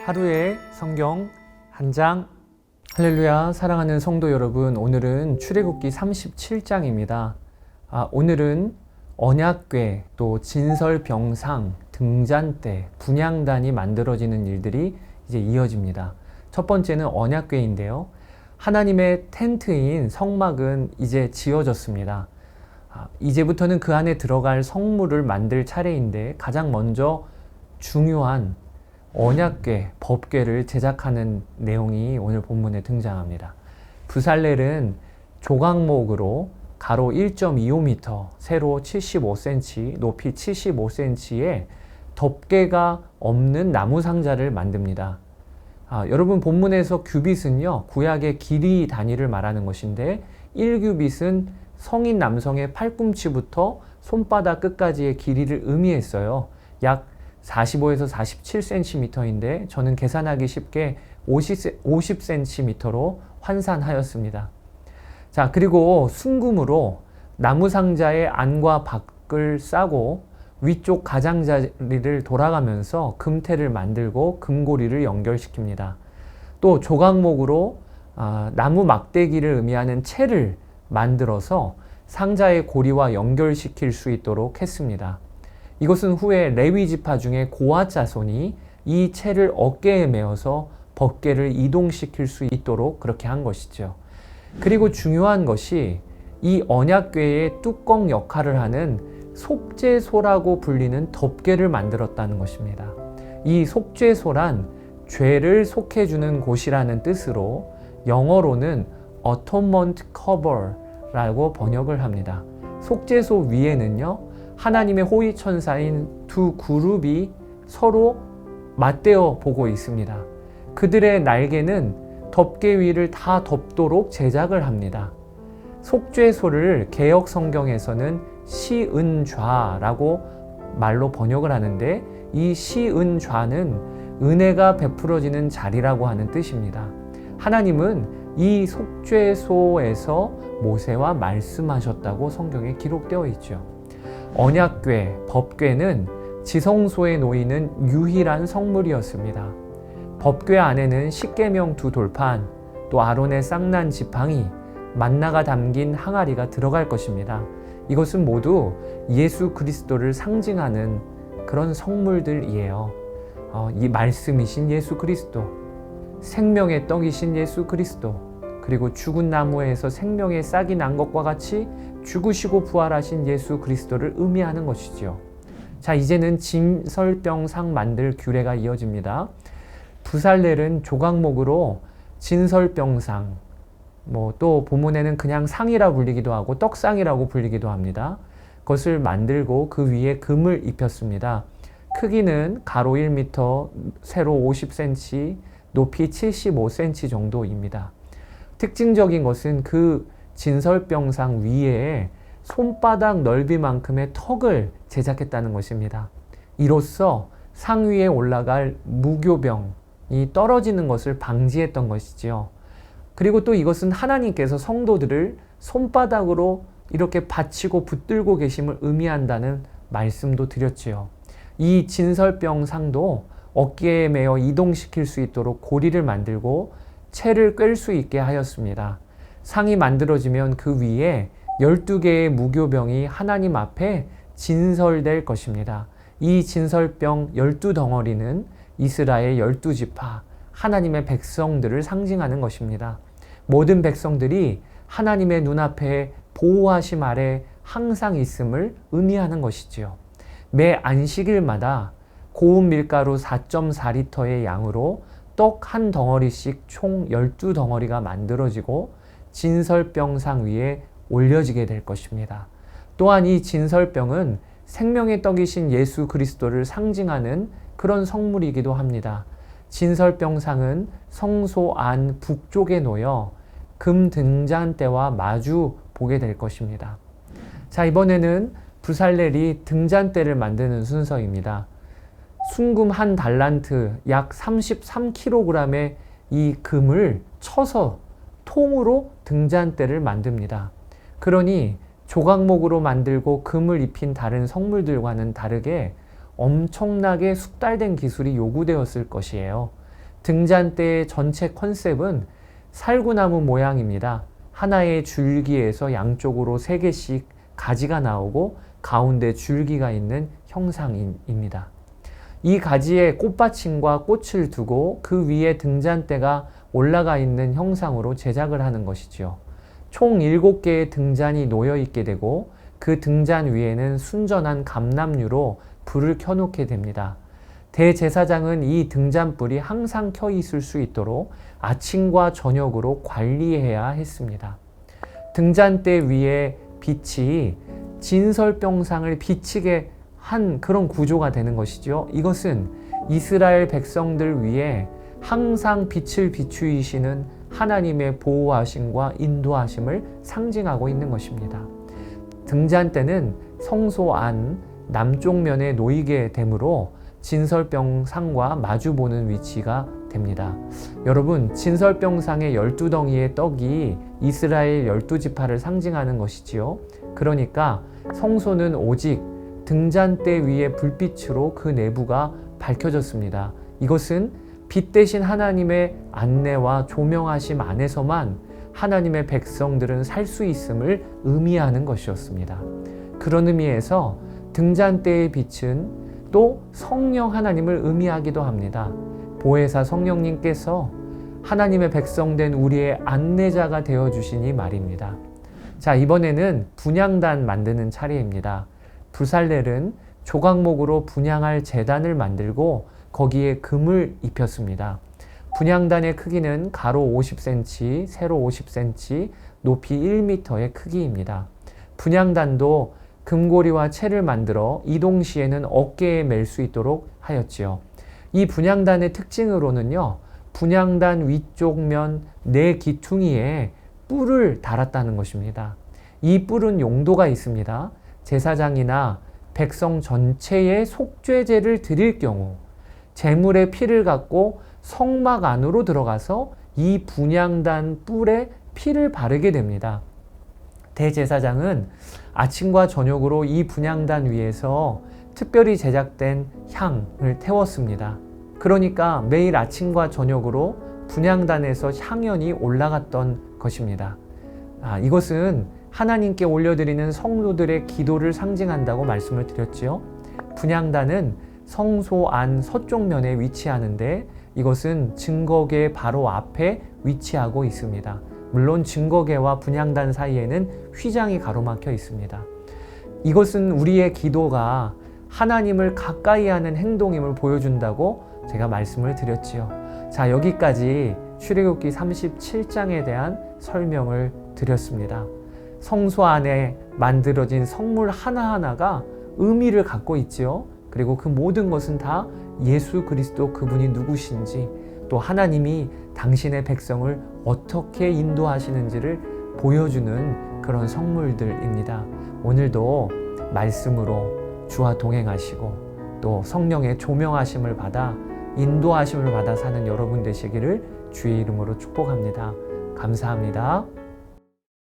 하루의 성경 한 장. 할렐루야. 사랑하는 성도 여러분, 오늘은 출애굽기 37장입니다. 오늘은 언약궤, 또 진설병상, 등잔대, 분향단이 만들어지는 일들이 이제 이어집니다. 첫 번째는 언약궤인데요. 하나님의 텐트인 성막은 이제 지어졌습니다. 이제부터는 그 안에 들어갈 성물을 만들 차례인데, 가장 먼저 중요한 언약궤, 법궤를 제작하는 내용이 오늘 본문에 등장합니다. 부살렐은 조각목으로 가로 1.25m, 세로 75cm, 높이 75cm의 덮개가 없는 나무 상자를 만듭니다. 여러분, 본문에서 규빗은요, 구약의 길이 단위를 말하는 것인데 1규빗은 성인 남성의 팔꿈치부터 손바닥 끝까지의 길이를 의미했어요. 약 45에서 47cm인데 저는 계산하기 쉽게 50cm로 환산하였습니다. 자, 그리고 순금으로 나무 상자의 안과 밖을 싸고 위쪽 가장자리를 돌아가면서 금태를 만들고 금고리를 연결시킵니다. 또 조각목으로 나무 막대기를 의미하는 채를 만들어서 상자의 고리와 연결시킬 수 있도록 했습니다. 이것은 후에 레위 지파 중에 고핫 자손이 이 채를 어깨에 메어서 법궤를 이동시킬 수 있도록 그렇게 한 것이죠. 그리고 중요한 것이 이 언약궤의 뚜껑 역할을 하는 속죄소라고 불리는 덮개를 만들었다는 것입니다. 이 속죄소란 죄를 속해주는 곳이라는 뜻으로 영어로는 Atonement Cover라고 번역을 합니다. 속죄소 위에는요, 하나님의 호위 천사인 두 그룹이 서로 맞대어 보고 있습니다. 그들의 날개는 덮개 위를 다 덮도록 제작을 합니다. 속죄소를 개역 성경에서는 시은좌라고 말로 번역을 하는데, 이 시은좌는 은혜가 베풀어지는 자리라고 하는 뜻입니다. 하나님은 이 속죄소에서 모세와 말씀하셨다고 성경에 기록되어 있죠. 언약궤, 법궤는 지성소에 놓이는 유일한 성물이었습니다. 법궤 안에는 십계명 두 돌판, 또 아론의 쌍난 지팡이, 만나가 담긴 항아리가 들어갈 것입니다. 이것은 모두 예수 그리스도를 상징하는 그런 성물들이에요. 이 말씀이신 예수 그리스도, 생명의 떡이신 예수 그리스도, 그리고 죽은 나무에서 생명의 싹이 난 것과 같이 죽으시고 부활하신 예수 그리스도를 의미하는 것이죠. 자, 이제는 진설병상 만들 규례가 이어집니다. 부살렐은 조각목으로 진설병상, 또 본문에는 그냥 상이라 불리기도 하고 떡상이라고 불리기도 합니다. 그것을 만들고 그 위에 금을 입혔습니다. 크기는 가로 1m, 세로 50cm, 높이 75cm 정도입니다. 특징적인 것은 그 진설병상 위에 손바닥 넓이만큼의 턱을 제작했다는 것입니다. 이로써 상 위에 올라갈 무교병이 떨어지는 것을 방지했던 것이지요. 그리고 또 이것은 하나님께서 성도들을 손바닥으로 이렇게 받치고 붙들고 계심을 의미한다는 말씀도 드렸지요. 이 진설병상도 어깨에 메어 이동시킬 수 있도록 고리를 만들고 채를 꿰 수 있게 하였습니다. 상이 만들어지면 그 위에 12개의 무교병이 하나님 앞에 진설될 것입니다. 이 진설병 12덩어리는 이스라엘 12지파, 하나님의 백성들을 상징하는 것입니다. 모든 백성들이 하나님의 눈앞에 보호하심 아래 항상 있음을 의미하는 것이지요. 매 안식일마다 고운 밀가루 4.4리터의 양으로 떡 한 덩어리씩 총 12덩어리가 만들어지고 진설병상 위에 올려지게 될 것입니다. 또한 이 진설병은 생명의 떡이신 예수 그리스도를 상징하는 그런 성물이기도 합니다. 진설병상은 성소 안 북쪽에 놓여 금 등잔대와 마주 보게 될 것입니다. 자, 이번에는 부살렐이 등잔대를 만드는 순서입니다. 순금 한 달란트, 약 33kg의 이 금을 쳐서 통으로 등잔대를 만듭니다. 그러니 조각목으로 만들고 금을 입힌 다른 성물들과는 다르게 엄청나게 숙달된 기술이 요구되었을 것이에요. 등잔대의 전체 컨셉은 살구나무 모양입니다. 하나의 줄기에서 양쪽으로 3개씩 가지가 나오고 가운데 줄기가 있는 형상입니다. 이 가지에 꽃받침과 꽃을 두고 그 위에 등잔대가 올라가 있는 형상으로 제작을 하는 것이지요. 총 7개의 등잔이 놓여 있게 되고 그 등잔 위에는 순전한 감람유로 불을 켜놓게 됩니다. 대제사장은 이 등잔불이 항상 켜 있을 수 있도록 아침과 저녁으로 관리해야 했습니다. 등잔대 위에 빛이 진설병상을 비치게 한 그런 구조가 되는 것이죠. 이것은 이스라엘 백성들 위에 항상 빛을 비추이시는 하나님의 보호하심과 인도하심을 상징하고 있는 것입니다. 등잔대는 성소 안 남쪽 면에 놓이게 되므로 진설병상과 마주보는 위치가 됩니다. 여러분, 진설병상의 12덩이의 떡이 이스라엘 12지파를 상징하는 것이지요. 그러니까 성소는 오직 등잔대 위의 불빛으로 그 내부가 밝혀졌습니다. 이것은 빛 대신 하나님의 안내와 조명하심 안에서만 하나님의 백성들은 살 수 있음을 의미하는 것이었습니다. 그런 의미에서 등잔대의 빛은 또 성령 하나님을 의미하기도 합니다. 보혜사 성령님께서 하나님의 백성된 우리의 안내자가 되어주시니 말입니다. 자, 이번에는 분향단 만드는 차례입니다. 부살렐은 조각목으로 분향할 제단을 만들고 거기에 금을 입혔습니다. 분향단의 크기는 가로 50cm, 세로 50cm, 높이 1m의 크기입니다. 분향단도 금고리와 채를 만들어 이동시에는 어깨에 맬 수 있도록 하였지요. 이 분향단의 특징으로는요, 분향단 위쪽 면 4기퉁이에 뿔을 달았다는 것입니다. 이 뿔은 용도가 있습니다. 제사장이나 백성 전체의 속죄제를 드릴 경우 제물의 피를 갖고 성막 안으로 들어가서 이 분향단 뿔에 피를 바르게 됩니다. 대제사장은 아침과 저녁으로 이 분향단 위에서 특별히 제작된 향을 태웠습니다. 그러니까 매일 아침과 저녁으로 분향단에서 향연이 올라갔던 것입니다. 이것은 하나님께 올려드리는 성도들의 기도를 상징한다고 말씀을 드렸지요. 분향단은 성소 안 서쪽 면에 위치하는데 이것은 증거궤 바로 앞에 위치하고 있습니다. 물론 증거궤와 분향단 사이에는 휘장이 가로막혀 있습니다. 이것은 우리의 기도가 하나님을 가까이 하는 행동임을 보여준다고 제가 말씀을 드렸지요. 자, 여기까지 출애굽기 37장에 대한 설명을 드렸습니다. 성소 안에 만들어진 성물 하나하나가 의미를 갖고 있지요. 그리고 그 모든 것은 다 예수 그리스도 그분이 누구신지, 또 하나님이 당신의 백성을 어떻게 인도하시는지를 보여주는 그런 성물들입니다. 오늘도 말씀으로 주와 동행하시고 또 성령의 조명하심을 받아 인도하심을 받아 사는 여러분 되시기를 주의 이름으로 축복합니다. 감사합니다.